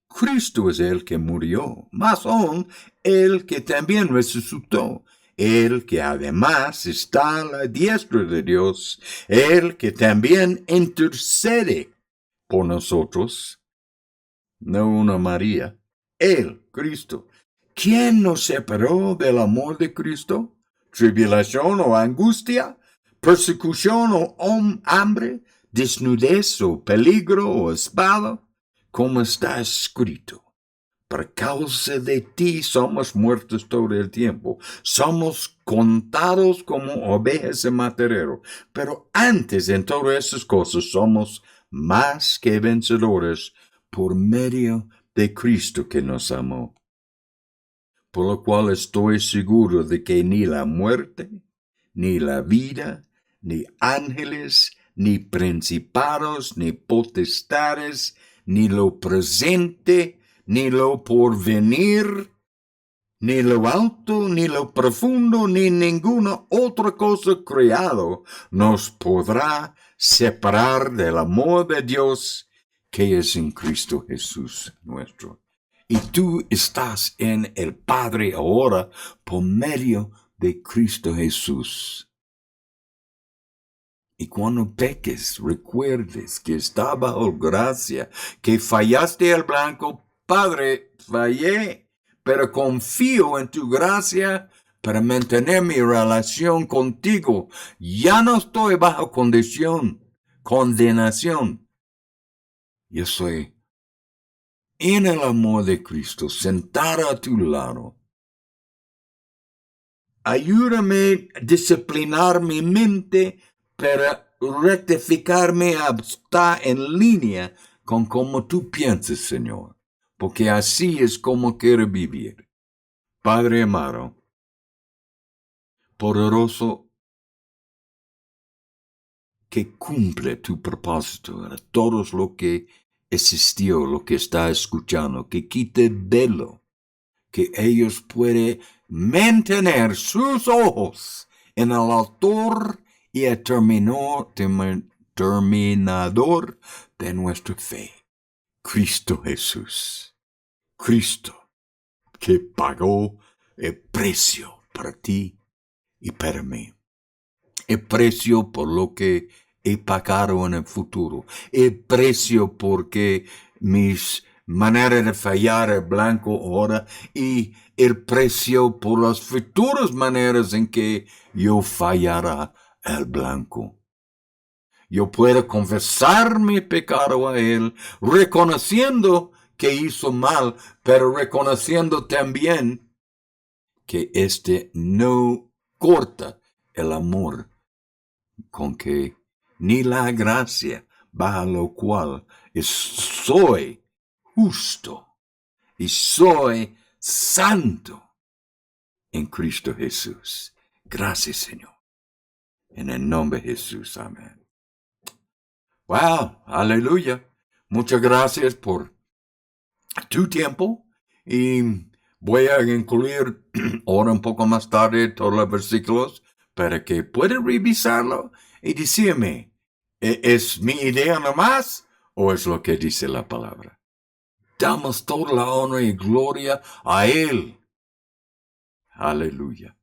Cristo es el que murió, más aún el que también resucitó, el que además está a la diestra de Dios, el que también intercede por nosotros, no una María, él, Cristo. ¿Quién nos separó del amor de Cristo? ¿Tribulación o angustia? ¿Persecución o hambre? ¿Desnudez o peligro o espada? Como está escrito: por causa de ti somos muertos todo el tiempo, somos contados como ovejas en matadero, pero antes en todas esas cosas somos más que vencedores por medio de Cristo que nos amó. Por lo cual estoy seguro de que ni la muerte, ni la vida, ni ángeles, ni principados, ni potestades, ni lo presente, ni lo porvenir, ni lo alto, ni lo profundo, ni ninguna otra cosa creado nos podrá separar del amor de Dios que es en Cristo Jesús nuestro. Y tú estás en el Padre ahora por medio de Cristo Jesús. Y cuando peques, recuerdes que está bajo gracia, que fallaste al blanco. Padre, fallé, pero confío en tu gracia para mantener mi relación contigo. Ya no estoy bajo condenación. Yo soy en el amor de Cristo, sentado a tu lado. Ayúdame a disciplinar mi mente para rectificarme hasta en línea con cómo tú piensas, Señor, porque así es como quiero vivir. Padre amado, poderoso, que cumple tu propósito a todos lo que existió, lo que está escuchando, que quite el velo, que ellos pueden mantener sus ojos en el autor y el terminador de nuestra fe, Cristo Jesús. Cristo, que pagó el precio para ti y para mí. El precio por lo que he pagado en el futuro. El precio porque mis maneras de fallar el blanco ahora, y el precio por las futuras maneras en que yo fallará el blanco. Yo puedo confesar mi pecado a él, reconociendo que hizo mal, pero reconociendo también que no corta el amor con que ni la gracia, bajo lo cual soy justo y soy santo en Cristo Jesús. Gracias, Señor. En el nombre de Jesús, amén. Wow, aleluya. Muchas gracias por tu tiempo, y voy a incluir ahora un poco más tarde todos los versículos para que puedan revisarlo y decirme, ¿es mi idea nomás o es lo que dice la palabra? Damos toda la honra y gloria a Él. Aleluya.